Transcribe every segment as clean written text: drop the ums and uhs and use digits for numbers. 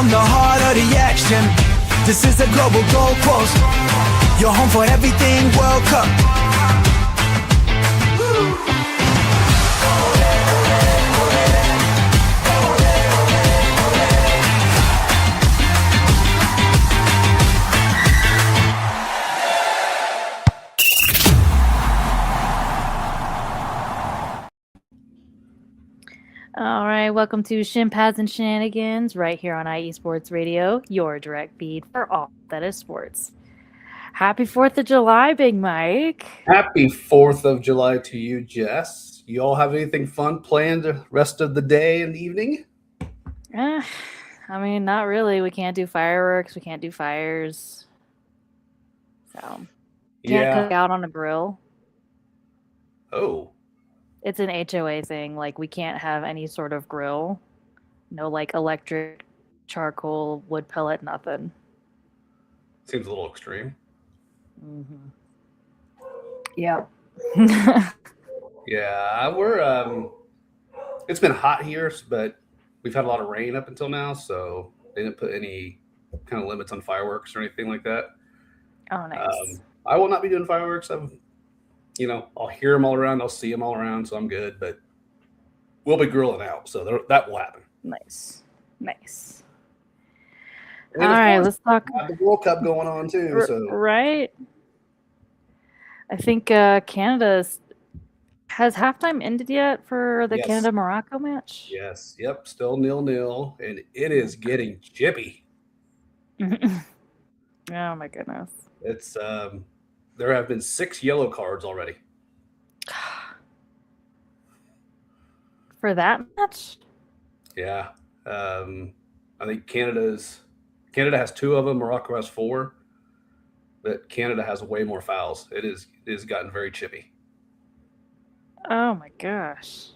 from the heart of the action. This is a global goalpost. You're home for everything World Cup. All right, welcome to Shin, and Shenanigans right here on IE Sports Radio, your direct feed for all that is sports. Happy 4th of July, Big Mike. Happy 4th of July to you, Jess. You all have anything fun planned the rest of the day and evening? I mean, not really. We can't do fireworks. We can't do fires. So, can't cook out on a grill. Oh. It's an HOA thing. Like, we can't have any sort of grill. No, like, electric, charcoal, wood pellet, nothing. Seems a little extreme. Mm-hmm. Yep. Yeah, we're it's been hot here, but we've had a lot of rain up until now, so they didn't put any kind of limits on fireworks or anything like that. Oh, nice. I will not be doing fireworks. I'll hear them all around, I'll see them all around, so I'm good, but we'll be grilling out, so that will happen. Nice. And all right, let's talk. The World Cup going on too, so right. I think Canada has halftime ended yet for the Canada-Morocco match. Yes, yep, still 0-0, and it is getting chippy. Oh my goodness! It's there have been 6 yellow cards already. For that match? Yeah. I think Canada has 2 of them, Morocco has 4, but Canada has way more fouls. It has gotten very chippy. Oh my gosh.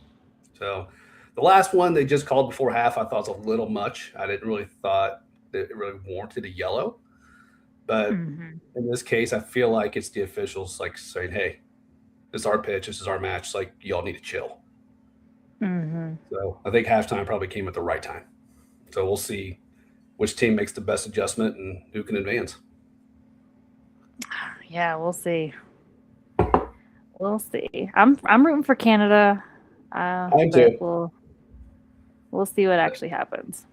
So the last one they just called before half I thought was a little much. I didn't really thought that it really warranted a yellow. But in this case, I feel like it's the officials like saying, hey, this is our pitch, this is our match, like y'all need to chill. So I think halftime probably came at the right time. So we'll see which team makes the best adjustment and who can advance. Yeah, we'll see. I'm rooting for Canada. I too. We'll see what actually happens.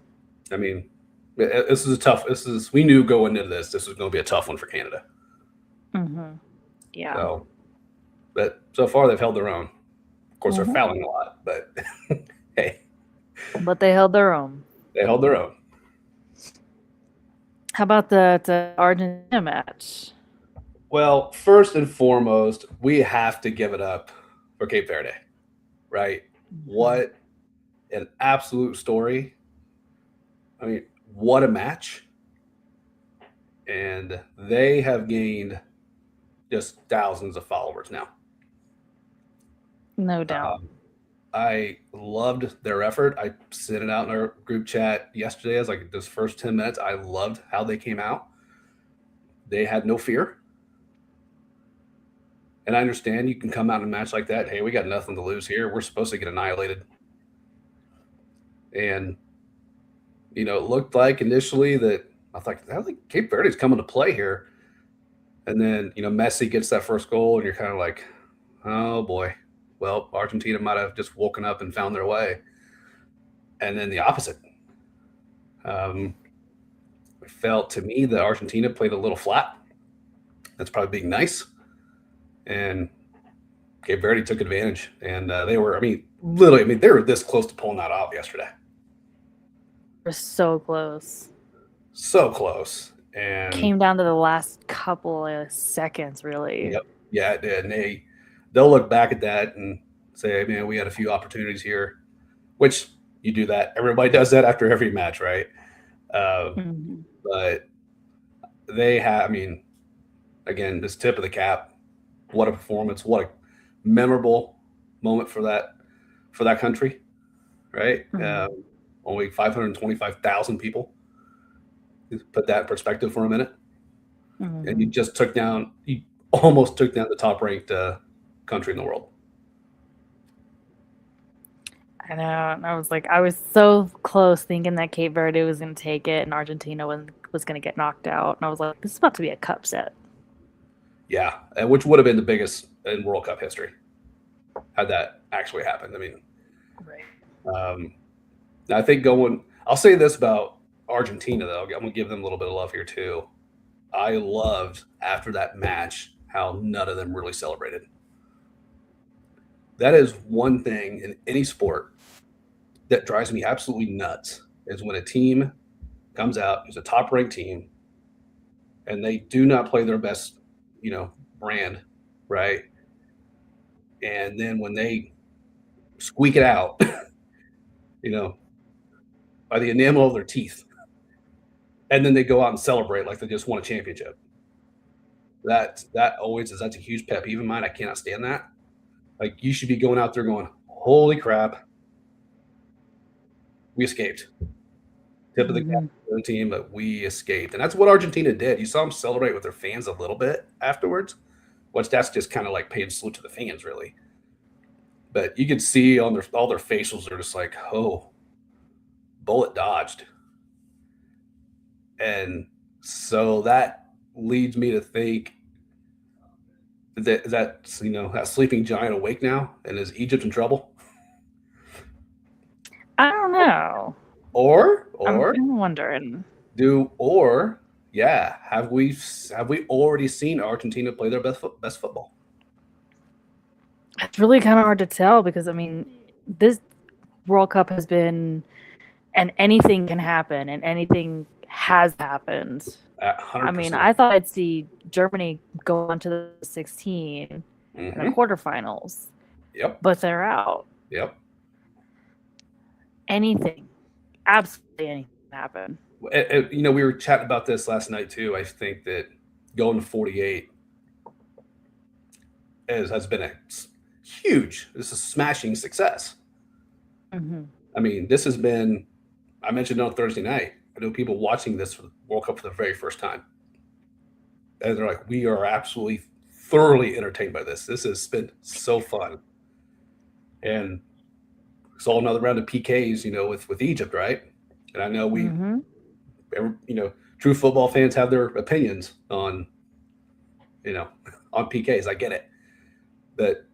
I mean, we knew going into this was going to be a tough one for Canada. Yeah. But so far they've held their own. Of course, they're fouling a lot, but hey. But they held their own. They held their own. How about the Argentina match? Well, first and foremost, we have to give it up for Cape Verde, right? What an absolute story. I mean, what a match. And they have gained just thousands of followers now. No doubt. I loved their effort. I sent it out in our group chat yesterday. I was like, those first 10 minutes, I loved how they came out. They had no fear. And I understand you can come out in a match like that. Hey, we got nothing to lose here. We're supposed to get annihilated. And, it looked like initially that I think Cape Verde's coming to play here. And then, Messi gets that first goal and you're kind of like, oh boy. Well, Argentina might have just woken up and found their way. And then the opposite. It felt to me that Argentina played a little flat. That's probably being nice. And Cape Verde took advantage. And they were this close to pulling that off yesterday. We're so close. So close. And came down to the last couple of seconds, really. Yep. Yeah, it did. And they'll look back at that and say, man, we had a few opportunities here, which you do that. Everybody does that after every match, right? But they have, again, this tip of the cap, what a performance, what a memorable moment for that country, right? Only 525,000 people. Put that in perspective for a minute. And you almost took down the top ranked country in the world. I know. And I was so close thinking that Cape Verde was going to take it and Argentina was going to get knocked out. And I was like, this is about to be a cup set. Yeah, which would have been the biggest in World Cup history had that actually happened. I mean, Right. I think I'll say this about Argentina, though. I'm going to give them a little bit of love here, too. I loved after that match how none of them really celebrated. That is one thing in any sport that drives me absolutely nuts is when a team comes out, who's a top ranked team, and they do not play their best, brand, right? And then when they squeak it out, you know, by the enamel of their teeth, and then they go out and celebrate like they just won a championship. That's a huge pet peeve of mine. I cannot stand that. Like you should be going out there going, "Holy crap, we escaped." Tip of the cap Mhm. to the team, but we escaped, and that's what Argentina did. You saw them celebrate with their fans a little bit afterwards, which that's just kind of like paying salute to the fans, really. But you could see on all their facials, they're just like, "Oh, bullet dodged," and so that leads me to think that sleeping giant awake now, and is Egypt in trouble? I don't know. Or I'm wondering. or yeah, have we already seen Argentina play their best football? It's really kind of hard to tell because, this World Cup has been, and anything can happen, and anything has happened. At 100%. I thought I'd see Germany go on to the 16 in the Mm-hmm. quarterfinals, Yep. but they're out. Yep. Anything, absolutely anything can happen. We were chatting about this last night too. I think that going to 48 has been this is smashing success. Hmm. I mean, this has been, I mentioned on Thursday night, I know people watching this for the World Cup for the very first time. And they're like, we are absolutely thoroughly entertained by this. This has been so fun. And saw another round of PKs, with Egypt, right? And I know Hmm. true football fans have their opinions on, on PKs. I get it. But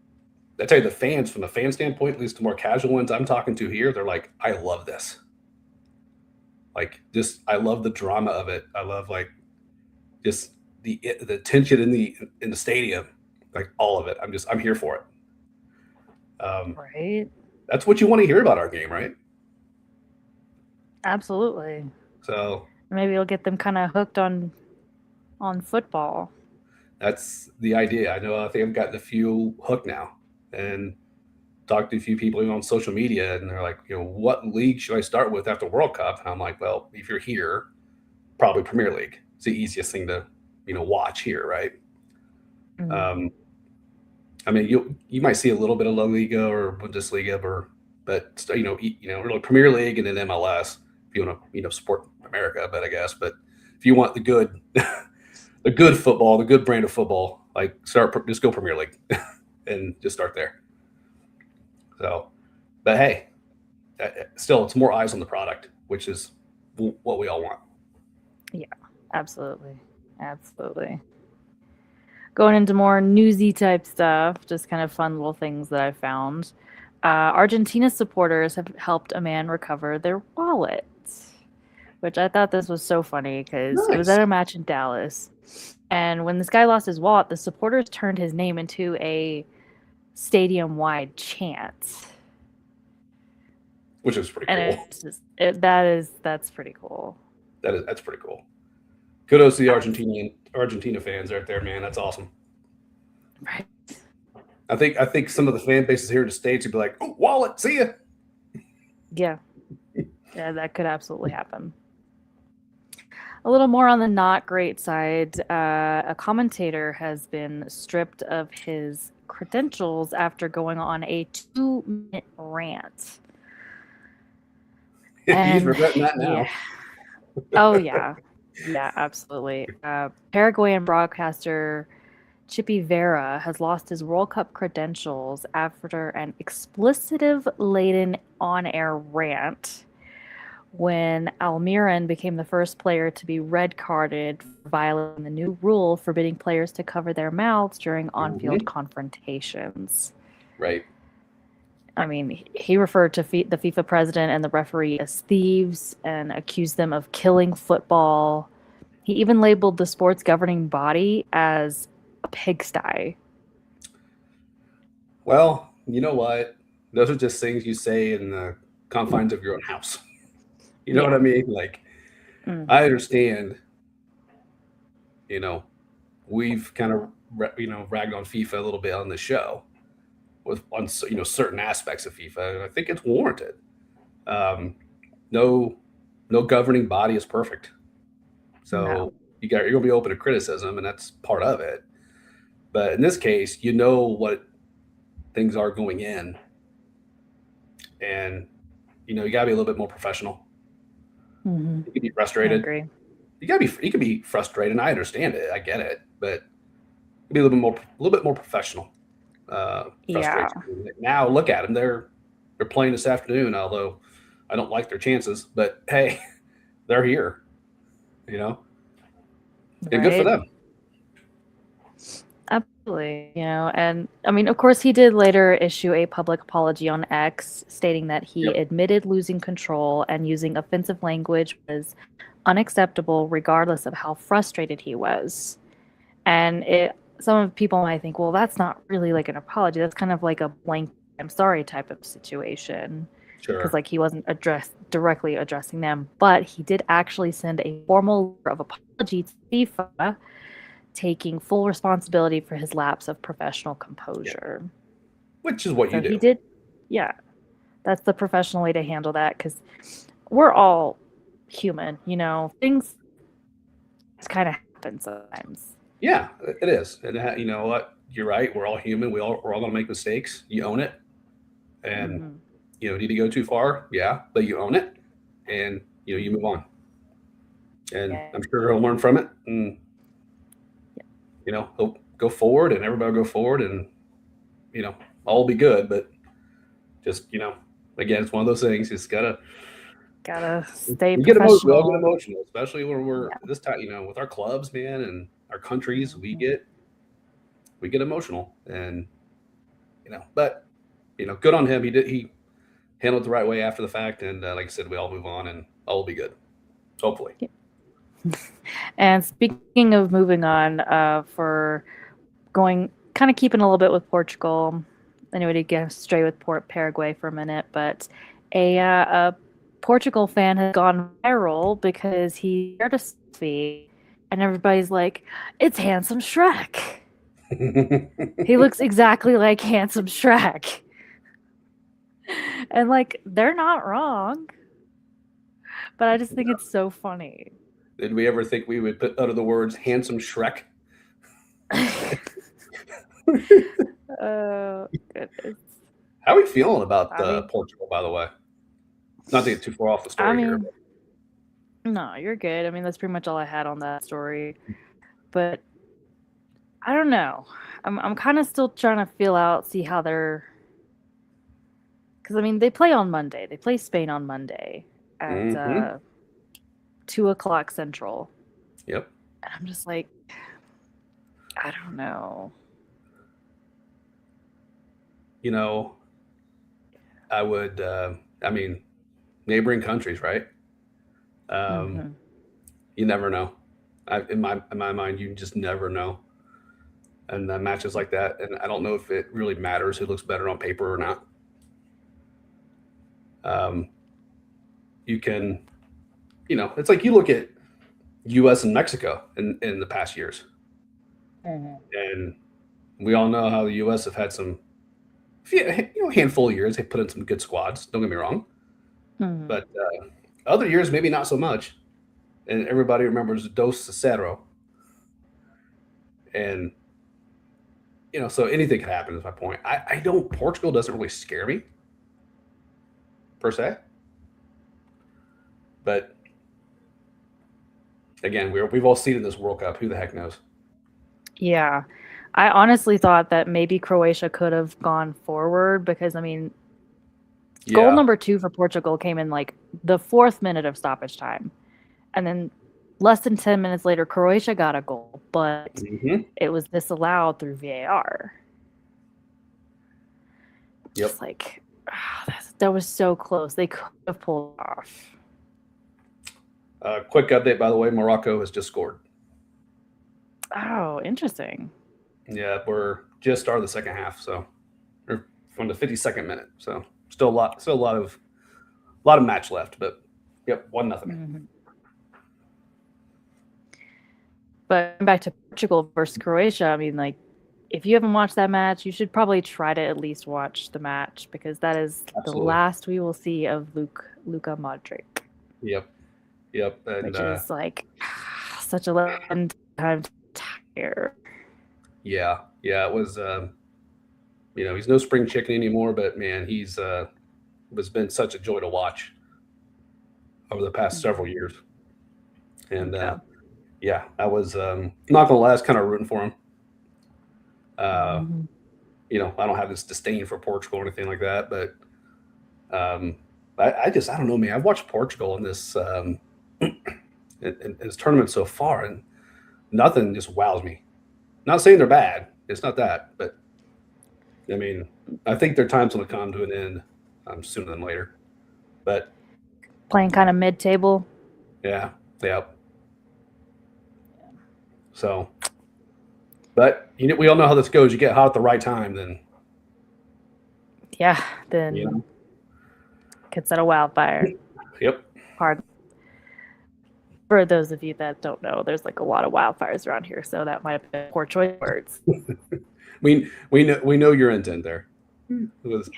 I tell you, the fans, from a fan standpoint, at least the more casual ones I'm talking to here, they're like, I love this. Like, just, I love the drama of it. I love, like, just the tension in the stadium, like all of it. I'm here for it. Right? That's what you want to hear about our game, right? Absolutely. So Maybe it'll get them kind of hooked on football. that's the idea. I think I've gotten a few hooked now, and talked to a few people on social media, and they're like, what league should I start with after World Cup? And I'm like, well, if you're here, probably Premier League. It's the easiest thing to watch here, right? Mhm. You might see a little bit of La Liga or Bundesliga, but really Premier League and then MLS if you want to support America. But I guess, but if you want the good, the good football, the good brand of football, like just go Premier League and just start there. So, but hey, still, it's more eyes on the product, which is what we all want. Yeah, absolutely. Absolutely. Going into more newsy type stuff, just kind of fun little things that I found. Argentina supporters have helped a man recover their wallet, which I thought this was so funny because it was Nice. at a match in Dallas. And when this guy lost his wallet, the supporters turned his name into a stadium wide chant. Which is pretty And cool. it's just, that's pretty cool. That's pretty cool. Kudos to the Argentina fans right there, man. That's awesome. Right. I think some of the fan bases here in the States would be like, "Oh, wallet, see ya." Yeah. Yeah, that could absolutely happen. A little more on the not great side, a commentator has been stripped of his credentials after going on a 2-minute rant. He's And regretting that now. yeah. Oh, yeah. Yeah, absolutely. Paraguayan broadcaster Chippy Vera has lost his World Cup credentials after an explicitive-laden on-air rant when Almiron became the first player to be red-carded for violating the new rule forbidding players to cover their mouths during on-field confrontations. Right. I mean, he referred to the FIFA president and the referee as thieves and accused them of killing football. He even labeled the sport's governing body as a pigsty. Well, you know what? Those are just things you say in the confines of your own house. You know what I mean? Like, I understand, we've kind of, ragged on FIFA a little bit on the show on certain aspects of FIFA, and I think it's warranted. No governing body is perfect. So you're going to be open to criticism, and that's part of it. But in this case, you know what things are going in, and you got to be a little bit more professional. You can be frustrated. I agree. You can be frustrated, and I understand it. I get it, but be a little bit more professional. Now look at them. They're playing this afternoon, although I don't like their chances, but hey, they're here. And good for them. Absolutely. And I mean, of course, he did later issue a public apology on X, stating that he admitted losing control and using offensive language was unacceptable, regardless of how frustrated he was. And some people might think, well, that's not really like an apology. That's kind of like a blank "I'm sorry" type of situation. Sure. Because like he wasn't directly addressing them, but he did actually send a formal letter of apology to FIFA, taking full responsibility for his lapse of professional composure. Yeah. Which is what you do. He did, that's the professional way to handle that, because we're all human, things kind of happen sometimes. Yeah, it is. And you know what? You're right. We're all human. We're all going to make mistakes. You own it. And, need to go too far. Yeah, but you own it. And, you move on. And I'm sure he'll learn from it. And, he'll go forward, and everybody will go forward, and, all will be good. But just, again, it's one of those things. It's gotta stay professional. We all get emotional, especially when we're this time, with our clubs, man, and our countries. We get emotional, and but good on him. He handled it the right way after the fact, and like I said, we all move on, and all will be good, hopefully. And speaking of moving on, for keeping a little bit with Portugal. Anyway, to get straight with Paraguay for a minute, but a Portugal fan has gone viral because he shared a selfie, and everybody's like, "It's handsome Shrek." He looks exactly like handsome Shrek. And like, they're not wrong. But I just think it's so funny. Did we ever think we would put utter the words handsome Shrek? Oh, goodness. How are we feeling about Portugal, by the way? Not to get too far off the story here. No, you're good. I mean, that's pretty much all I had on that story. But I don't know. I'm kind of still trying to see how they're... Because, I mean, they play on Monday. They play Spain on Monday at 2 o'clock Central. Yep. And I'm just like, I don't know. I would, neighboring countries, right? You never know. In my mind, you just never know. And matches like that, and I don't know if it really matters who looks better on paper or not. You can, it's like you look at U.S. and Mexico in the past years, and we all know how the U.S. have had some, handful of years. They put in some good squads. Don't get me wrong, but other years maybe not so much. And everybody remembers Dos Cero. And so anything could happen is my point. Portugal doesn't really scare me per se, but again, we've all seen in this World Cup. Who the heck knows? Yeah. I honestly thought that maybe Croatia could have gone forward because, I mean, goal Yeah. number 2 for Portugal came in like the 4th minute of stoppage time. And then less than 10 minutes later, Croatia got a goal, but Mhm. it was disallowed through VAR. Yep. Just like, that was so close. They could have pulled it off. Quick update, by the way, Morocco has just scored. Oh, interesting. Yeah, we're just started the second half, so or from the 52nd minute. So still a lot of match left, but yep, 1-0. Mhm. But back to Portugal versus Croatia, I mean, like, if you haven't watched that match, you should probably try to at least watch the match because that is the Absolutely. last we will see of Luka Modric, Yep, and which is like such a long time to retire. yeah, it was. He's no spring chicken anymore, but man, he's has been such a joy to watch over the past several years. And Yeah. I was not gonna lie, I was kind of rooting for him. Mhm. I don't have this disdain for Portugal or anything like that, but I don't know, man. I've watched Portugal in this in this tournament so far, and nothing just wows me. Not saying they're bad. It's not that, but I mean, I think their time's going to come to an end sooner than later. But Playing kind of mid-table. yeah. So, but we all know how this goes. You get hot at the right time, then Then could set a wildfire. Yep. Hard. For those of you that don't know, there's like a lot of wildfires around here, so that might have been poor choice words. We know your intent there. It was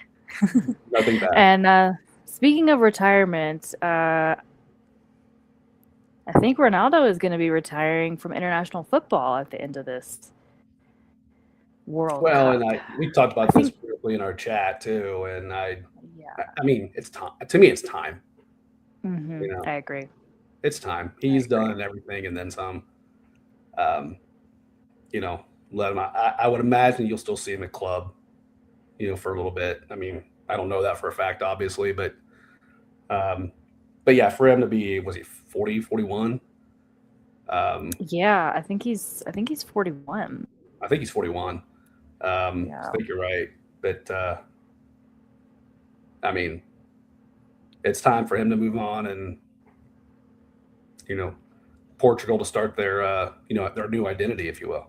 nothing bad. And speaking of retirement, I think Ronaldo is going to be retiring from international football at the end of this World Cup. And we talked about this briefly in our chat too, and I mean, it's time. To me, it's time. Mm-hmm. I agree. It's time. He's done everything and then some. Let him out. I would imagine you'll still see him at club, for a little bit. I mean, I don't know that for a fact, obviously, but yeah, for him to be, was he 40, 41? Yeah, I think he's 41. I think he's 41. I think you're right. But I mean, it's time for him to move on and, Portugal to start their, their new identity, if you will.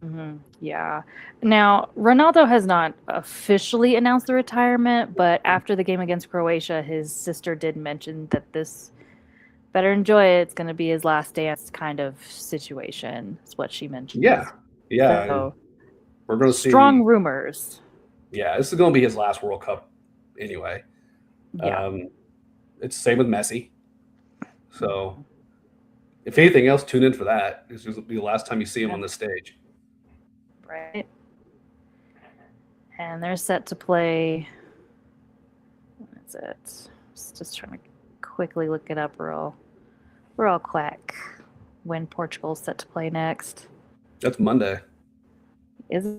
Mm-hmm. Yeah. Now, Ronaldo has not officially announced the retirement, but after the game against Croatia, his sister did mention that this better enjoy it. It's going to be his last dance kind of situation. Is what she mentioned. Yeah. So, we're going to see strong rumors. Yeah, this is going to be his last World Cup anyway. Yeah. It's the same with Messi. So, if anything else, tune in for that. This will be the last time you see him on this stage. Right. And they're set to play. What is it? Just trying to quickly look it up real quick. When Portugal's set to play next. That's Monday. Is it?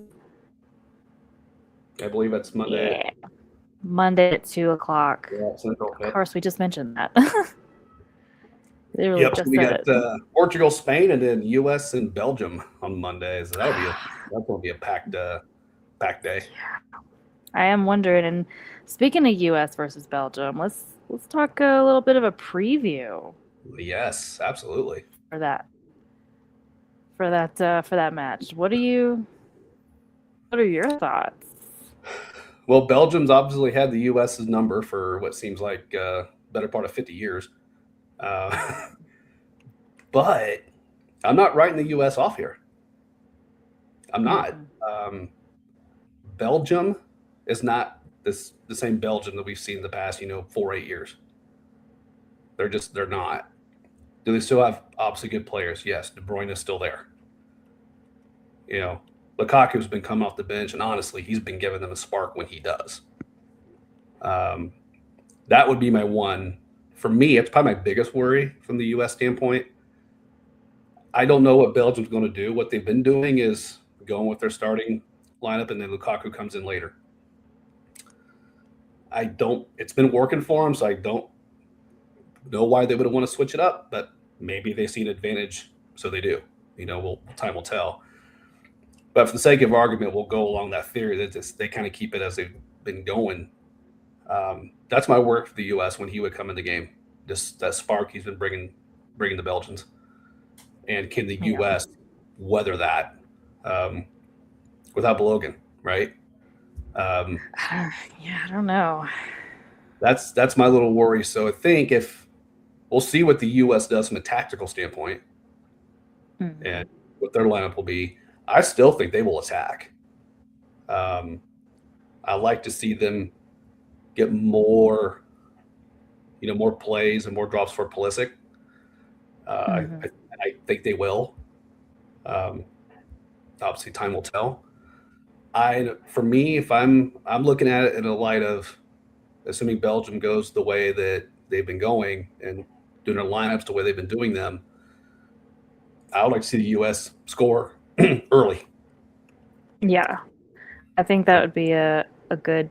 I believe that's Monday. Yeah. Monday at 2:00. Yeah, Central. Of course, we just mentioned that. We got Portugal, Spain, and then U.S. and Belgium on Mondays. That's going to be a packed day. I am wondering. And speaking of U.S. versus Belgium, let's talk a little bit of a preview. Yes, absolutely. For that match, what are your thoughts? Well, Belgium's obviously had the U.S.'s number for what seems like better part of 50 years. But I'm not writing the U.S. off here. I'm not. Belgium is not the same Belgium that we've seen in the past, 4-8 years. They're not. Do they still have obviously good players? Yes. De Bruyne is still there. Lukaku's been coming off the bench, and honestly, he's been giving them a spark when he does. That would be my one. For me, it's probably my biggest worry from the U.S. standpoint. I don't know what Belgium's going to do. What they've been doing is going with their starting lineup, and then Lukaku comes in later. It's been working for them, so I don't know why they would want to switch it up, but maybe they see an advantage, so they do. Time will tell. But for the sake of argument, we'll go along that theory that they kind of keep it as they've been going. That's my work for the U.S. when he would come in the game. Just that spark he's been bringing the Belgians. And can the U.S. weather that without Balogun, right? I don't know. That's my little worry. So I think if we'll see what the U.S. does from a tactical standpoint and what their lineup will be, I still think they will attack. I like to see them get more plays and more drops for Pulisic. I think they will. Obviously, time will tell. For me, if I'm looking at it in a light of assuming Belgium goes the way that they've been going and doing their lineups the way they've been doing them, I would like to see the U.S. score early. Yeah, I think that would be a good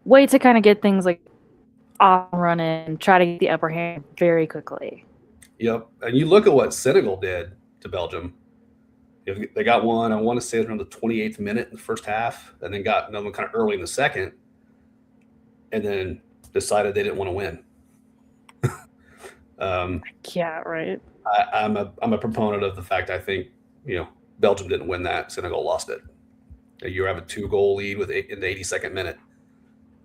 way to kind of get things like off and running, try to get the upper hand very quickly. Yep, and you look at what Senegal did to Belgium. They got one, I want to say, around the 28th minute in the first half, and then got another one kind of early in the second, and then decided they didn't want to win. Yeah, right. I'm a proponent of the fact I think Belgium didn't win that, Senegal lost it. You have a 2-goal lead in the 82nd minute,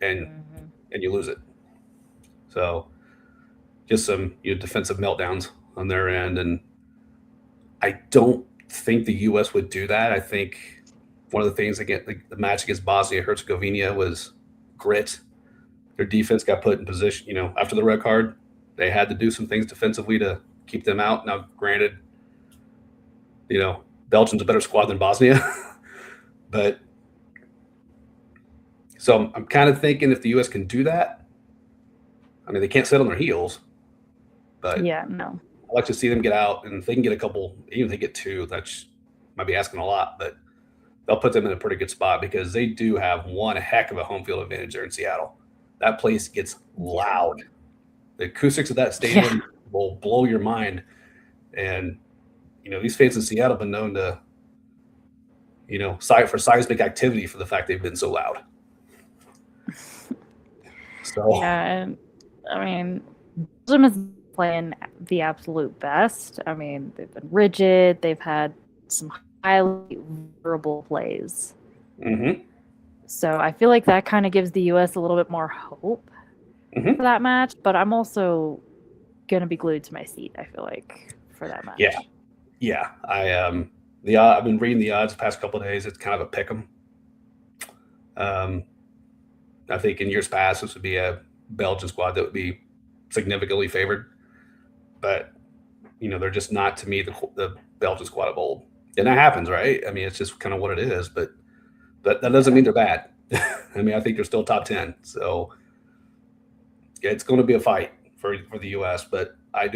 and you lose it. So just some defensive meltdowns on their end, and I don't think the U.S. would do that. I think one of the things the match against Bosnia-Herzegovina was grit. Their defense got put in position. After the red card, they had to do some things defensively to keep them out. Now, granted, Belgium's a better squad than Bosnia, but so I'm kind of thinking if the U.S. can do that, I mean, they can't sit on their heels, but yeah, no. I like to see them get out, and if they can get a couple, even if they get 2, that might be asking a lot, but they'll put them in a pretty good spot because they do have one heck of a home field advantage there in Seattle. That place gets loud. The acoustics of that stadium will blow your mind. And, these fans in Seattle have been known to, for seismic activity for the fact they've been so loud. So, yeah, and I mean, Belgium is playing the absolute best. I mean, they've been rigid. They've had some highly vulnerable plays. So I feel like that kind of gives the U.S. a little bit more hope for that match. But I'm also going to be glued to my seat, I feel like, for that match. Yeah. I've been reading the odds the past couple of days. It's kind of a pick 'em. I think in years past, this would be a Belgian squad that would be significantly favored. But, they're just not, to me, the Belgian squad of old. And that happens, right? I mean, it's just kind of what it is. But that doesn't mean they're bad. I mean, I think they're still top 10. So, it's going to be a fight for the U.S., but I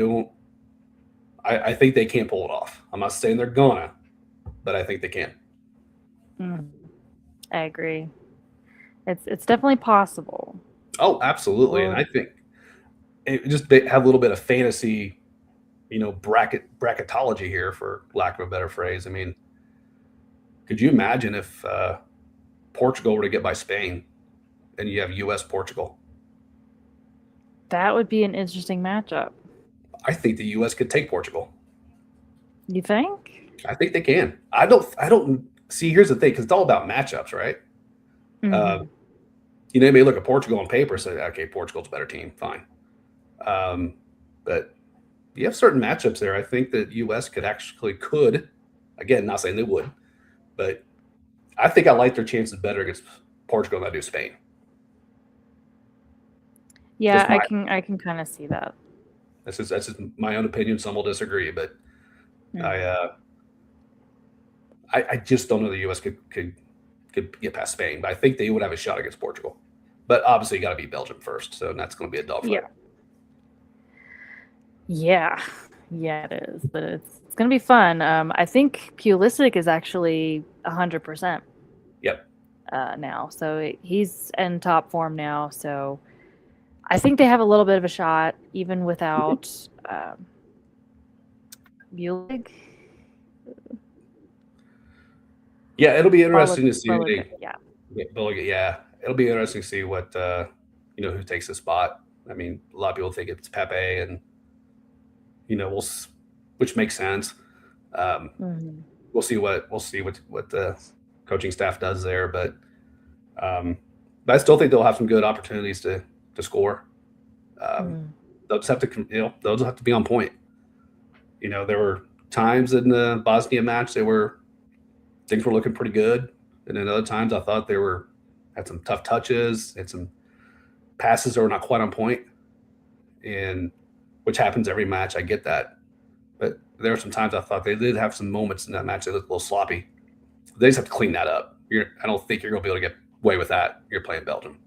think they can pull it off. I'm not saying they're gonna, but I think they can. I agree. It's definitely possible. Oh, absolutely. And I think it just have a little bit of fantasy, bracketology here, for lack of a better phrase. I mean, could you imagine if Portugal were to get by Spain and you have U.S. Portugal? That would be an interesting matchup. I think the U.S. could take Portugal. You think? I think they can. I don't see. Here's the thing, because it's all about matchups, right? You may look at Portugal on paper and say, okay, Portugal's a better team. Fine. But you have certain matchups there. I think that U.S. could, again, not saying they would, but I think I like their chances better against Portugal than I do Spain. Yeah, I can kind of see that. That's just my own opinion. Some will disagree, but I just don't know the U.S. could get past Spain. But I think they would have a shot against Portugal. But obviously, you got to beat Belgium first, so that's going to be a dogfight. Yeah, it is. But it's gonna be fun. I think Pulisic is actually 100% Yep. now, so he's in top form now. So I think they have a little bit of a shot, even without Bulig. Yeah, it'll be interesting to see. Yeah. Yeah, it'll be interesting to see what who takes the spot. I mean, a lot of people think it's Pepe, and which makes sense. Mm-hmm. We'll see what the coaching staff does there, but I still think they'll have some good opportunities to score. They'll just have to they'll just have to be on point. There were times in the Bosnia match things were looking pretty good, and then other times I thought had some tough touches and some passes that were not quite on point, and which happens every match. I get that, but there were some times I thought they did have some moments in that match that looked a little sloppy. They just have to clean that up. I don't think you're going to be able to get away with that. You're playing Belgium.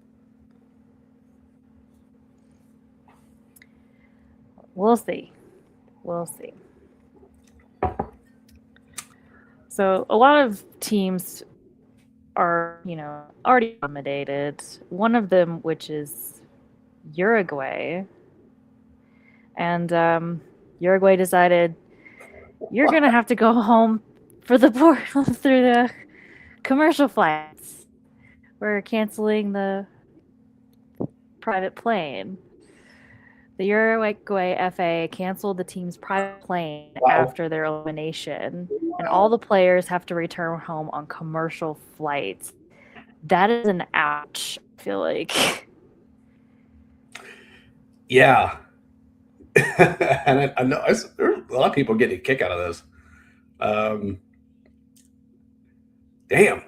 We'll see. We'll see. So a lot of teams are, already eliminated. One of them, which is Uruguay. And Uruguay decided you're going to have to go home through the commercial flights. We're canceling the private plane. The Uruguay FA canceled the team's private plane after their elimination, and all the players have to return home on commercial flights. That is an ouch, I feel like. Yeah. And I know there's a lot of people getting a kick out of this. Damn.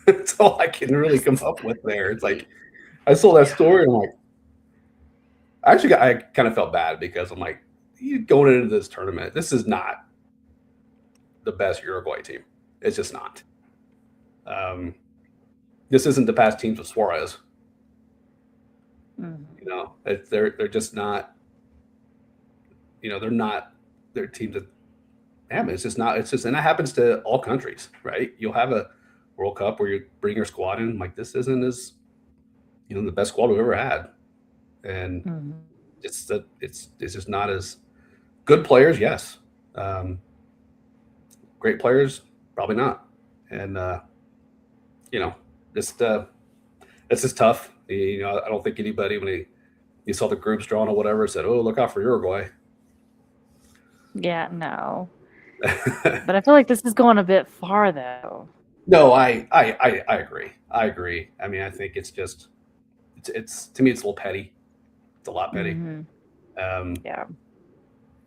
That's all I can really come up with there. It's like, I saw that story and I'm like, I kind of felt bad because I'm like, you going into this tournament, this is not the best Uruguay team. It's just not. This isn't the past teams with Suarez. They're just not. They're not. They're teams that. Damn, it's just not. It's just, and that happens to all countries, right? You'll have a World Cup where you bring your squad in. Like, this isn't as, the best squad we've ever had, and it's just not as good players. Yes, great players, probably not, and it's just tough. I don't think anybody when you saw the groups drawn or whatever said, "Oh, look out for Uruguay." Yeah, no. But I feel like this is going a bit far, though. No, I agree. I agree. I mean, I think it's just it's to me it's a little petty. It's a lot petty. Yeah.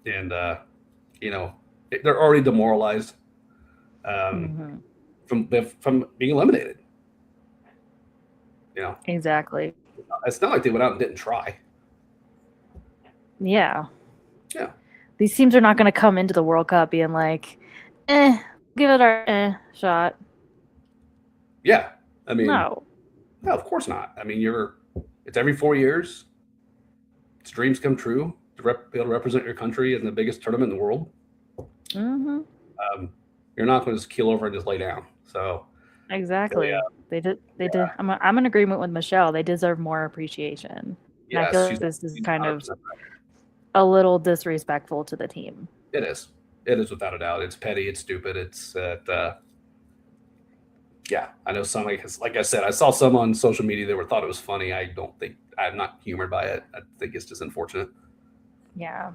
And they're already demoralized from being eliminated. Exactly. It's not like they went out and didn't try. Yeah. Yeah. These teams are not going to come into the World Cup being like, give it our shot. Yeah. I mean, no, of course not. I mean, it's every 4 years. It's dreams come true to be able to represent your country in the biggest tournament in the world. You're not going to just keel over and just lay down. So exactly. They did. I'm in agreement with Michelle. They deserve more appreciation. Yes, I feel like this is kind of a little disrespectful to the team. It is. It is without a doubt. It's petty. It's stupid. It's yeah. I know some, like I said, I saw some on social media that thought it was funny. I'm not humored by it. I think it's just unfortunate. Yeah.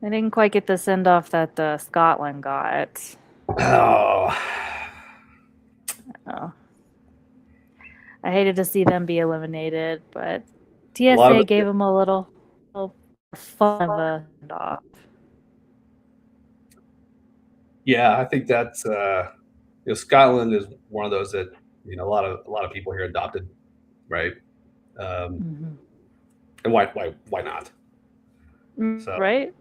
They didn't quite get the send off that Scotland got. Oh. I hated to see them be eliminated, but TSA gave them a little fun of a send off. Yeah, I think that's Scotland is one of those that a lot of people here adopted, right? And why not? So, right?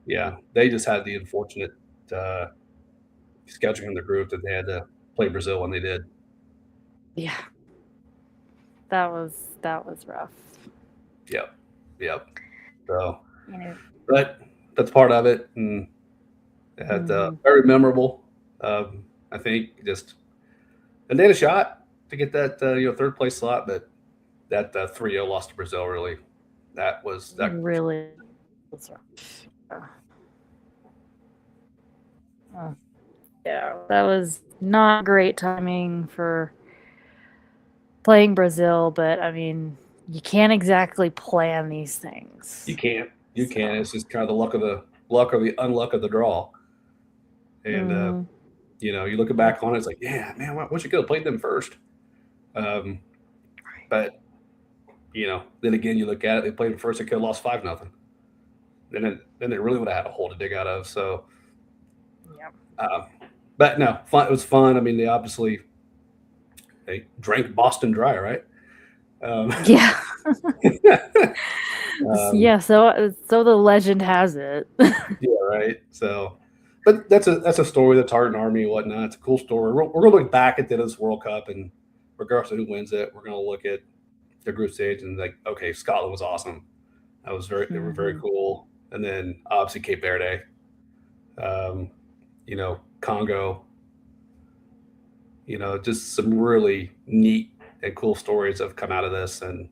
Yeah, they just had the unfortunate scheduling in the group that they had to play Brazil when they did. Yeah, that was rough. Yep. So, but that's part of it, and It had Mhm. very memorable. I think just and they had a shot to get that third place slot, but that 3-0 loss to Brazil really that was that. Really was rough. Uh, yeah, that was not great timing for playing Brazil, but I mean, you can't exactly plan these things. You can't. You can't. So, It's just kind of the luck or the unluck of the draw. And mhm. you look back on it, it's like, yeah, man, why you could have played them first. Um, but then again, you look at it, they played them first, they could have lost 5-0. Then they really would have had a hole to dig out of. So, Yep. but no, fun. It was fun. I mean, they drank Boston dry, right? Um, Yeah. um, Yeah, so the legend has it. yeah, right. So, but that's a story. The Tartan Army and whatnot. It's a cool story. We're going to look back at this World Cup, and regardless of who wins it, we're going to look at the group stage and like, okay, Scotland was awesome. They were very Mhm. cool. And then obviously Cape Verde, um, Congo, just some really neat and cool stories have come out of this. And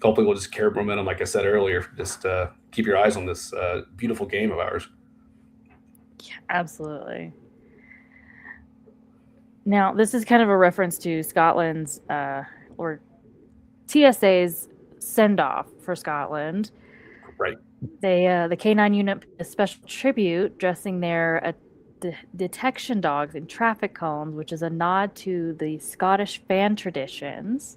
hopefully we'll just carry momentum. Like I said earlier, just keep your eyes on this beautiful game of ours. Absolutely. Now, this is kind of a reference to Scotland's or TSA's send off for Scotland. Right. The K9 unit paid a special tribute, dressing their detection dogs in traffic cones, which is a nod to the Scottish fan traditions.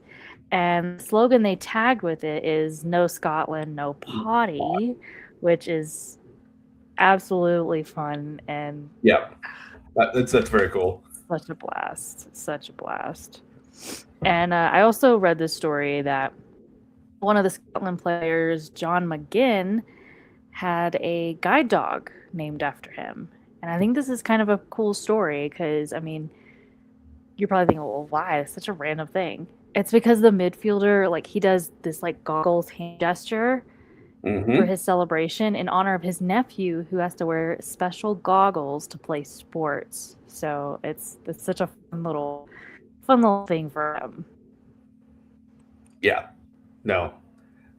And the slogan they tagged with it is "No Scotland, no potty," which is absolutely fun and Yeah. That's very cool. such a blast. Such a blast. And I also read this story that one of the Scotland players, John McGinn, had a guide dog named after him. And I think this is kind of a cool story because, I mean, you're probably thinking, well, why? It's such a random thing. It's because the midfielder, like, he does this, like, goggles hand gesture for Mm-hmm. his celebration in honor of his nephew who has to wear special goggles to play sports. So it's such a fun little thing for him. Yeah. No.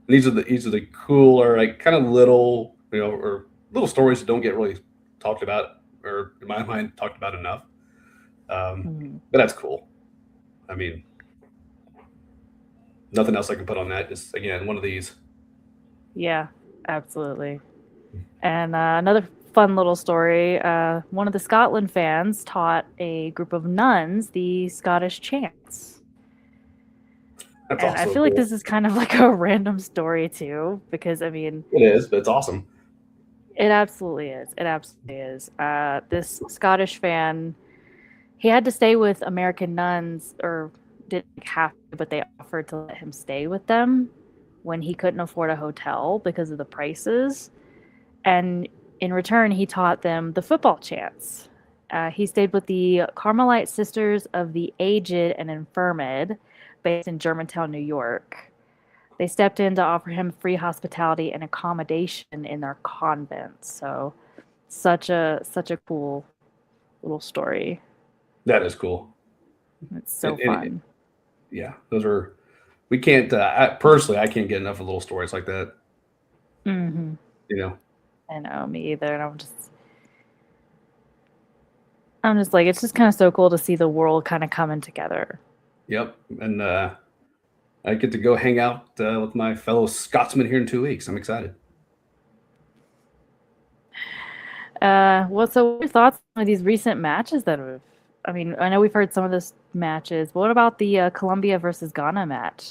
These are the cooler, like kind of little, or little stories that don't get really talked about, or in my mind, talked about enough. Mhm. But that's cool. I mean, nothing else I can put on that. Just again, one of these. Yeah, absolutely. And another fun little story, one of the Scotland fans taught a group of nuns the Scottish chants. That's And I also feel like cool. this is kind of like a random story too, because I mean, It is, but it's awesome. it absolutely is. It absolutely is. This Scottish fan, he had to stay with American nuns, or didn't have to, but they offered to let him stay with them when he couldn't afford a hotel because of the prices. And in return, he taught them the football chants. He stayed with the Carmelite Sisters of the Aged and Infirmed, based in Germantown, New York. They stepped in to offer him free hospitality and accommodation in their convent. So, such a cool little story. That is cool. It's so And fun. yeah, those are. We can't. Personally, I can't get enough of little stories like that. Hmm. You know. I know, me either. And I'm just like, it's just kind of so cool to see the world kind of coming together. Yep. And I get to go hang out with my fellow Scotsmen here in 2 weeks. I'm excited. So what are your thoughts on these recent matches that have? I mean, I know we've heard some of those matches. But what about the Colombia versus Ghana match?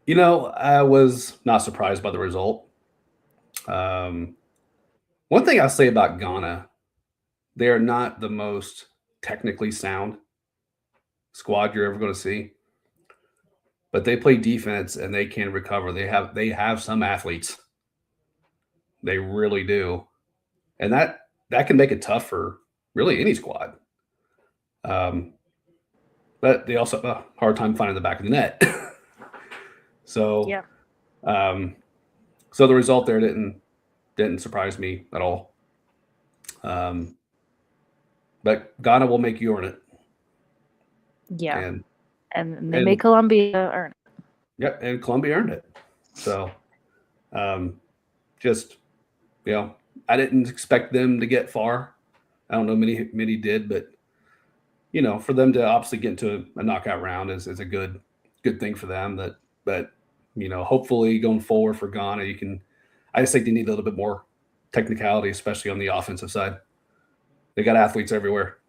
I was not surprised by the result. Um, One thing I'll say about Ghana, they are not the most technically sound squad you're ever going to see, but they play defense and they can recover. They have some athletes. They really do, and that can make it tough for really any squad. Um, but they also have a hard time finding the back of the net. so, Yeah. um, so the result there didn't surprise me at all. Um, but Ghana will make you earn it. Yeah. And And they made Colombia earn it. Yep, and Colombia earned it. So just I didn't expect them to get far. I don't know many did, but for them to obviously get into a knockout round is a good thing for them. But hopefully going forward for Ghana, I just think they need a little bit more technicality, especially on the offensive side. They got athletes everywhere.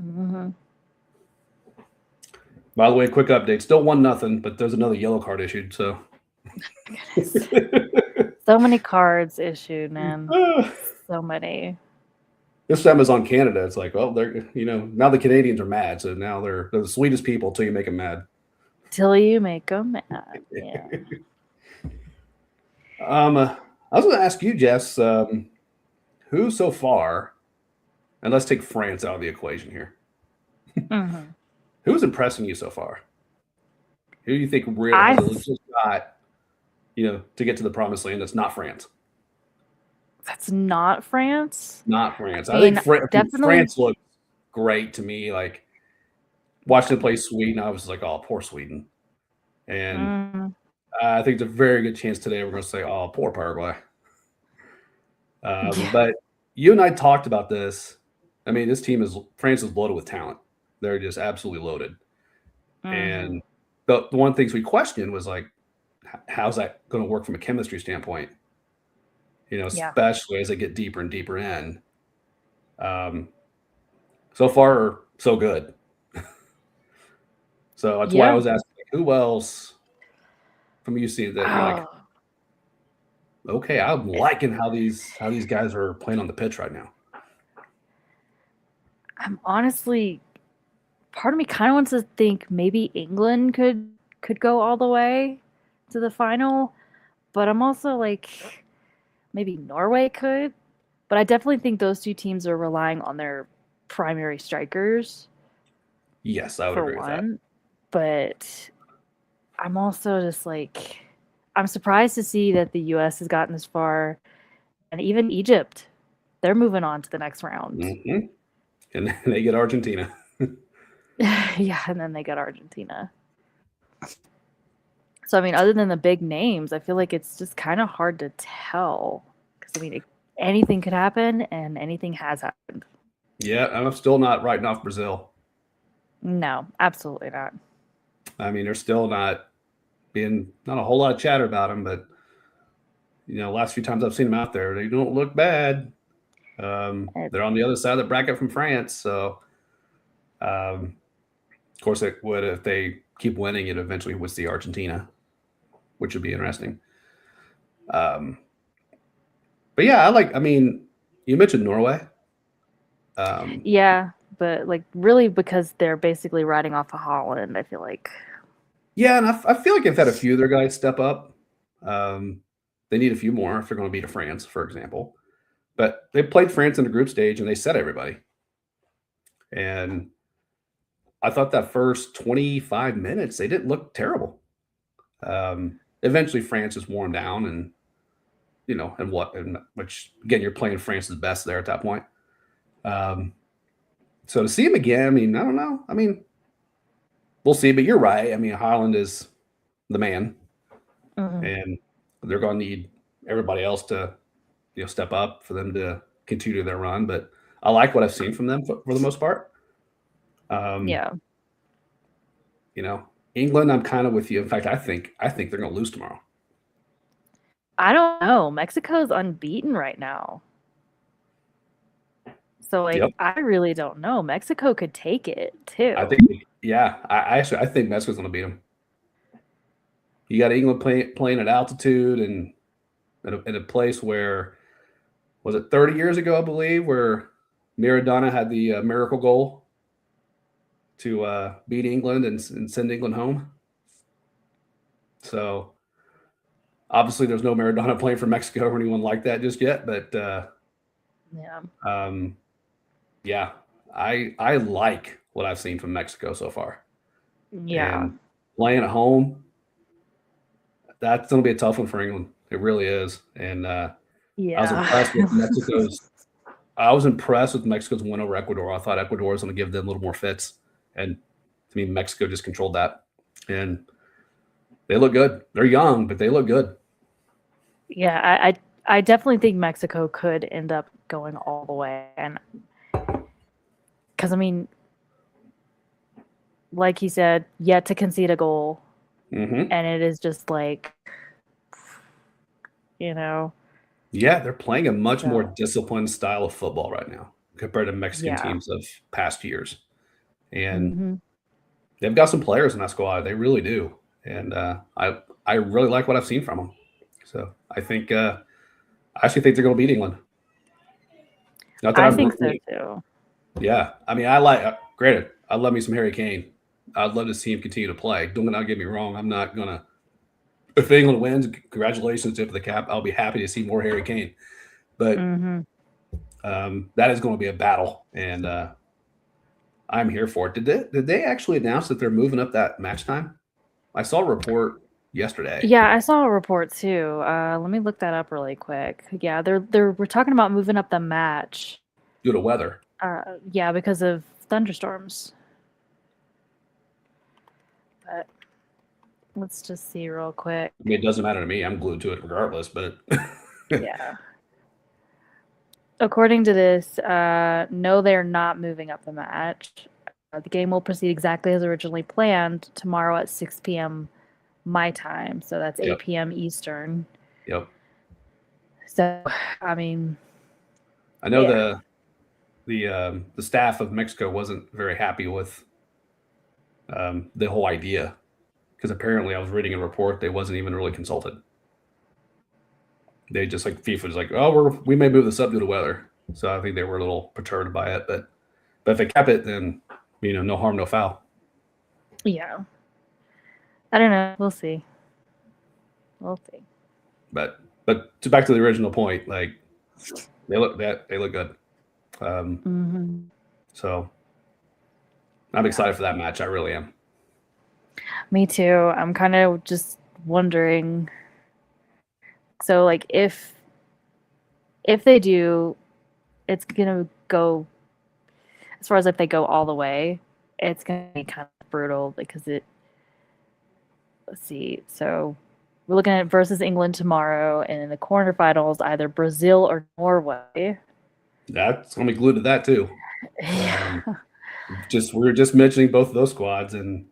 Mm-hmm. By the way, quick update. Still 1-0, but there's another yellow card issued. So so many cards issued, man. So many. This time is on Canada. It's like, well, they're now the Canadians are mad, so now they're the sweetest people till you make them mad. Till you make them mad. Yeah. I was going to ask you, Jess, who so far, and let's take France out of the equation here. Mm-hmm. Who's impressing you so far? Who do you think really has a legit shot, to get to the promised land that's not France? That's not France? Not France. I think France looks great to me. Like, watching them play Sweden, I was like, oh, poor Sweden. And I think it's a very good chance today we're going to say, oh, poor Paraguay. But you and I talked about this. I mean, France is loaded with talent. They're just absolutely loaded. And the one of the things we questioned was like, how's that going to work from a chemistry standpoint? Especially as they get deeper and deeper in. So far, so good. So that's why I was asking, who else from UC that you're like, okay, I'm liking how these guys are playing on the pitch right now. I'm honestly, part of me kind of wants to think maybe England could go all the way to the final, but I'm also like, maybe Norway could. But I definitely think those two teams are relying on their primary strikers. Yes, I would agree with that. But I'm also just like, I'm surprised to see that the U.S. has gotten this far, and even Egypt, they're moving on to the next round. Mm-hmm. And then they get Argentina. Yeah, and then they get Argentina. So, I mean, other than the big names, I feel like it's just kind of hard to tell. Because, I mean, anything could happen, and anything has happened. Yeah, I'm still not writing off Brazil. No, absolutely not. I mean, there's still not a whole lot of chatter about them, but, last few times I've seen them out there, they don't look bad. They're on the other side of the bracket from France, so of course it would, if they keep winning, it eventually would see Argentina, which would be interesting. But yeah, I mean, you mentioned Norway. Yeah, but like really because they're basically riding off of Holland, I feel like. Yeah, and I feel like they've had a few of their guys step up. They need a few more if they're going to beat France, for example. But they played France in the group stage, and they set everybody. And I thought that first 25 minutes, they didn't look terrible. Eventually, France just worn down, and which again, you're playing France's best there at that point. So to see him again, I mean, I don't know. I mean, we'll see. But you're right. I mean, Holland is the man, and they're going to need everybody else to step up for them to continue their run. But I like what I've seen from them for the most part. Yeah. England, I'm kind of with you. In fact, I think they're going to lose tomorrow. I don't know. Mexico's unbeaten right now. So I really don't know. Mexico could take it too. I think, I think Mexico's going to beat them. You got England playing at altitude and in a place where, was it 30 years ago, I believe, where Maradona had the miracle goal to beat England and send England home. So obviously there's no Maradona playing for Mexico or anyone like that just yet, but I like what I've seen from Mexico so far. Yeah. And playing at home, that's going to be a tough one for England. It really is. And I was impressed with Mexico's I was impressed with Mexico's win over Ecuador. I thought Ecuador was going to give them a little more fits, and to me, Mexico just controlled that, and they look good. They're young, but they look good. Yeah, I definitely think Mexico could end up going all the way, and because I mean, like he said, yet to concede a goal, Mm-hmm. and it is just like, you know, Yeah, they're playing a much more so disciplined style of football right now compared to Mexican yeah. teams of past years, and Hmm. they've got some players in that squad. They really do, and I really like what I've seen from them. So I think I actually think they're going to beat England. Not that I I'm think so really, too. yeah. I mean, I like. Granted, I love me some Harry Kane. I'd love to see him continue to play. Don't get me wrong. I'm not gonna. If England wins, congratulations to the cap. I'll be happy to see more Harry Kane. But Hmm. that is going to be a battle, and I'm here for it. Did they actually announce that they're moving up that match time? I saw a report yesterday Yeah, I saw a report too. Let me look that up really quick. Yeah, we're talking about moving up the match. due to weather. Yeah, because of thunderstorms. But let's just see real quick. I mean, it doesn't matter to me. I'm glued to it regardless. But Yeah. According to this, no, they're not moving up the match. The game will proceed exactly as originally planned tomorrow at 6 p.m. my time. So that's 8 yep, p.m. Eastern. yep. So, I mean, I know yeah. the staff of Mexico wasn't very happy with the whole idea because apparently I was reading a report they wasn't even really consulted. They just like FIFA was like, oh, we may move this up due to weather. So I think they were a little perturbed by it, but if they kept it, then no harm, no foul. Yeah. I don't know. We'll see. We'll see. But back to the original point, like they look good. Um, Hmm. so I'm Yeah. excited for that match. I really am. Me too. I'm kind of just wondering. So, like, if they do, it's gonna go as far as if they go all the way. It's gonna be kind of brutal because it. Let's see. So we're looking at versus England tomorrow, and in the quarterfinals, either Brazil or Norway. That's gonna be glued to that too. Yeah. Um, we were just mentioning both of those squads, and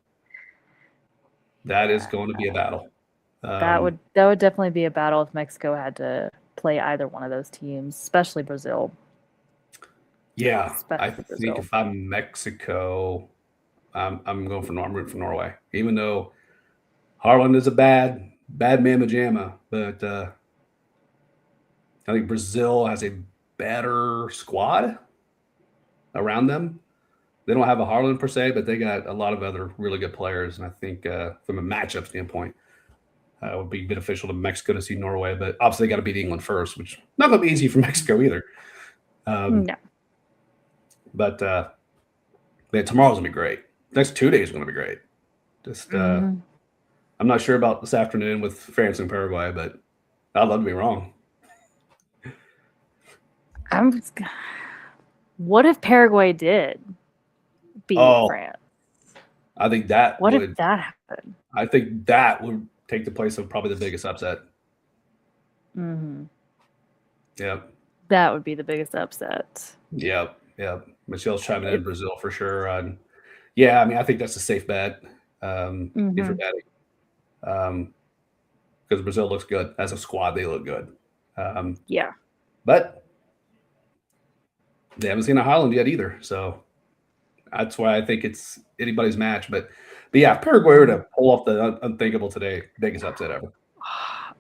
that is Yeah. going to be a battle. That would definitely be a battle if Mexico had to play either one of those teams, especially Brazil. Yeah, I Especially think Brazil. if I'm Mexico, I'm going for I'm rooting for Norway, even though Harlan is a bad man pajama, but I think Brazil has a better squad around them. They don't have a Harlan per se, but they got a lot of other really good players, and I think from a matchup standpoint, it would be beneficial to Mexico to see Norway. But obviously, they got to beat England first, which not going to be easy for Mexico either. No. But man, tomorrow's gonna be great. Next 2 days are gonna be great. Just Hmm. I'm not sure about this afternoon with France and Paraguay, but I'd love to be wrong. I'm. What if Paraguay did beat Oh, France? I think that What if would that happened? I think that would take the place of probably the biggest upset. Hmm. Yep. That would be the biggest upset. Yep. Yep. Michelle's chiming in It, Brazil for sure. Yeah, I mean, I think that's a safe bet if you're hmm. betting. Because Brazil looks good. As a squad, they look good. Um, Yeah. but they haven't seen a Holland yet either. So that's why I think it's anybody's match. But yeah, if Paraguay were to pull off the unthinkable today, biggest upset ever.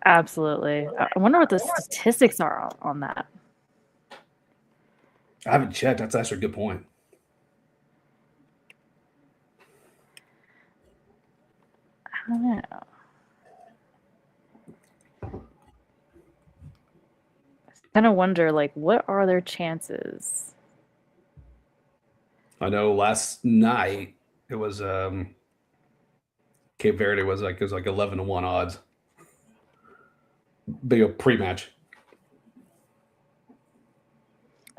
Absolutely. I wonder what the statistics are on that. I haven't checked. That's actually a good point. I don't know. Kind of wonder, like, what are their chances? I know last night it was Cape Verde was like 11-1 odds. Big pre-match.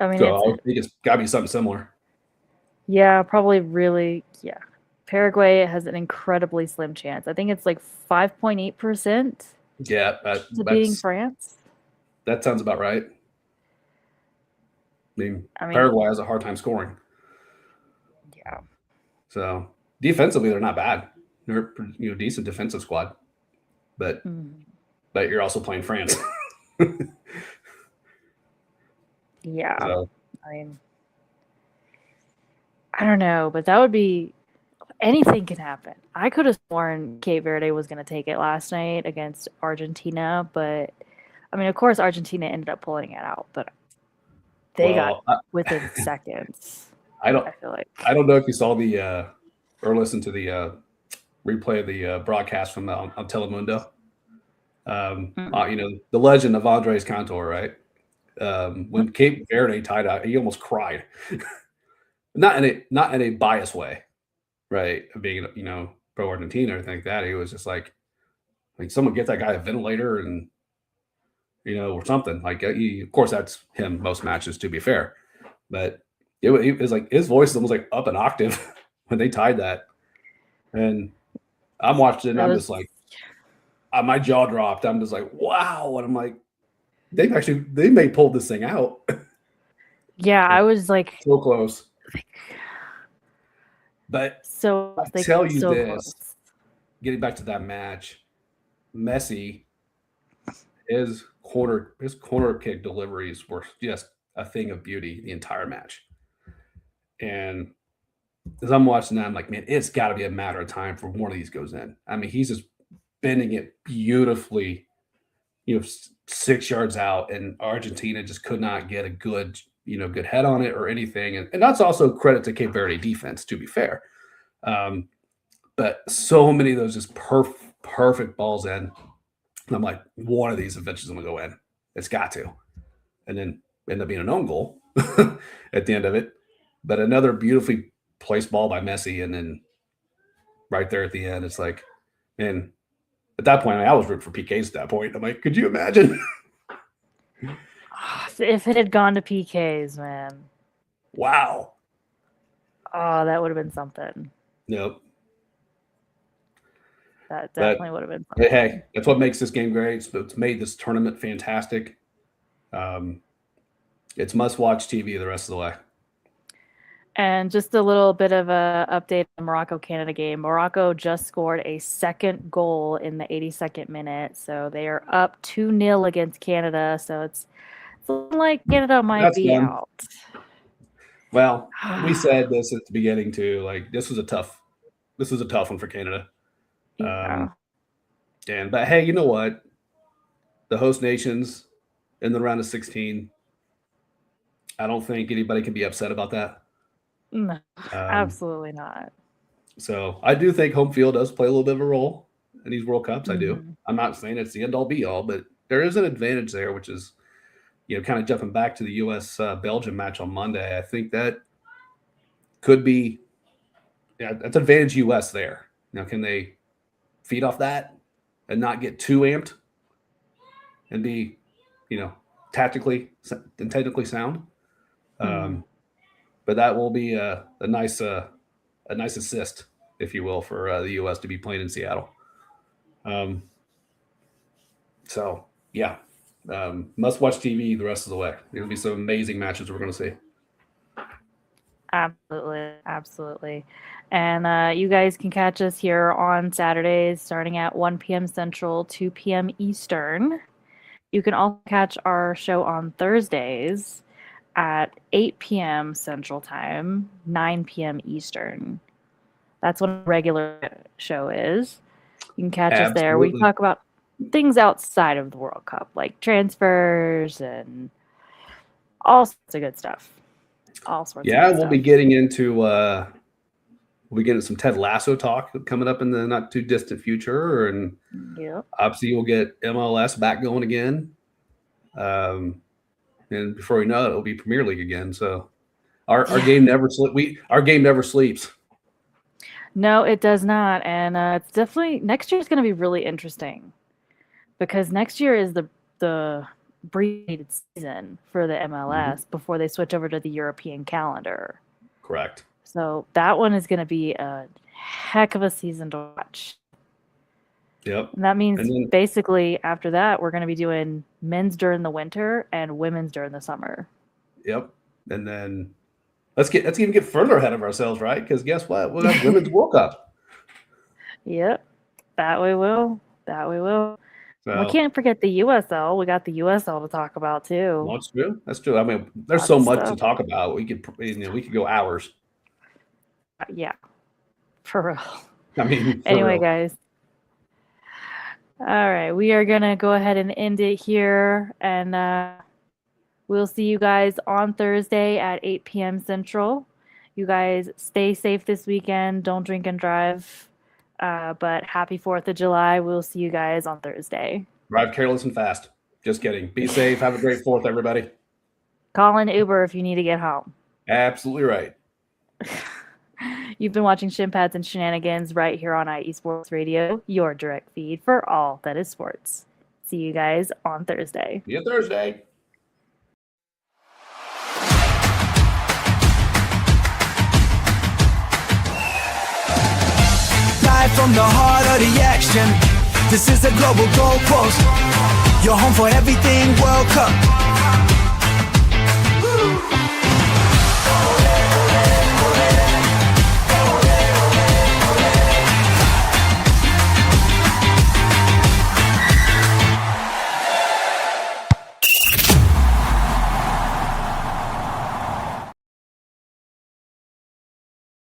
I mean, So I think it's got to be something similar. yeah, probably really, yeah. Paraguay has an incredibly slim chance. I think it's like 5.8% Yeah, to beating France. that sounds about right. I mean, I mean, Paraguay has a hard time scoring. yeah. So defensively, they're not bad. They're decent defensive squad, but Mhm. you're also playing France. Yeah. So I mean, I don't know, but that would be anything can happen. I could have sworn Cape Verde was going to take it last night against Argentina, but I mean, of course, Argentina ended up pulling it out, but they got well, within seconds. I don't I feel like. I don't know if you saw the or listened to the replay of the broadcast from on Telemundo. The legend of Andres Cantor, right? When Cape Verde tied out, he almost cried. not in a biased way, right? Being pro Argentina or anything like that. He was just like someone get that guy a ventilator and or something like. Of course, that's him most matches, to be fair, but it was like his voice was almost like up an octave when they tied that, and I'm watching it and I'm just like, my jaw dropped. I'm just like, wow, and I'm like, they may pull this thing out. Yeah, I was like, so close. But so I'll like tell you so this, close. getting back to that match, Messi, his corner kick deliveries were just a thing of beauty the entire match. And as I'm watching that, I'm like, man, it's got to be a matter of time for one of these goes in. I mean, he's just bending it beautifully, 6 yards out, and Argentina just could not get a good head on it or anything. And that's also credit to Cape Verde defense, to be fair. But so many of those just perfect balls in. And I'm like, one of these eventually is going to go in. It's got to. And then end up being an own goal at the end of it. But another beautifully placed ball by Messi. And then right there at the end, it's like, man, at that point, I was rooting for PKs at that point. I'm like, could you imagine? If it had gone to PKs, man. Wow. Oh, that would have been something. Nope. That definitely would have been something. Hey, that's what makes this game great. It's made this tournament fantastic. It's must-watch TV the rest of the way. And just a little bit of a update on the Morocco-Canada game. Morocco just scored a second goal in the 82nd minute, so they are up 2-0 against Canada. So it's looking like Canada might be out. Well, we said this at the beginning too. Like this was a tough one for Canada. Yeah. But hey, you know what? The host nations in the round of 16. I don't think anybody can be upset about that. No, absolutely not. So I do think home field does play a little bit of a role in these World Cups. I do. I'm not saying it's the end all be all, but there is an advantage there, which is, kind of jumping back to the U.S. Belgium match on Monday. I think that could be, that's advantage U.S. there. Now, can they feed off that and not get too amped and be, tactically and technically sound? But that will be a nice assist, if you will, for the U.S. to be playing in Seattle. So yeah, must watch TV the rest of the way. There'll be some amazing matches we're going to see. Absolutely. And you guys can catch us here on Saturdays starting at 1 p.m. Central, 2 p.m. Eastern. You can also catch our show on Thursdays at 8 p.m. Central Time, 9 p.m. Eastern. That's what a regular show is. You can catch us there. We talk about things outside of the World Cup, like transfers and all sorts of good stuff. All sorts of good we'll be getting into some Ted Lasso talk coming up in the not too distant future. And obviously we'll get MLS back going again. And before we know it, it'll be Premier League again. So our game never sleeps. No, it does not. And it's definitely next year is going to be really interesting because next year is the abbreviated season for the MLS before they switch over to the European calendar. Correct. So that one is going to be a heck of a season to watch. Yep. And that means And then- basically after that, we're going to be doing men's during the winter and women's during the summer. Yep. And then let's even get further ahead of ourselves, right? Because guess what? We'll have Women's World Cup. Yep. That we will. That we will. So, We can't forget the USL. We got the USL to talk about too. well, that's true. That's true. I mean, there's Lots so of much to stuff. talk about. We could go hours. Yeah. For real. I mean, for Anyway, real. guys. All right. We are going to go ahead and end it here. And we'll see you guys on Thursday at 8 p.m. Central. You guys stay safe this weekend. Don't drink and drive. But happy 4th of July. We'll see you guys on Thursday. Drive careless and fast. Just kidding. Be safe. Have a great 4th, everybody. Call in Uber if you need to get home. Absolutely right. You've been watching Shin Pads and Shenanigans right here on IE Sports Radio, your direct feed for all that is sports. See you guys on Thursday. See you Thursday. Live from the heart of the action. This is a global goalpost. Your home for everything World Cup. Woo!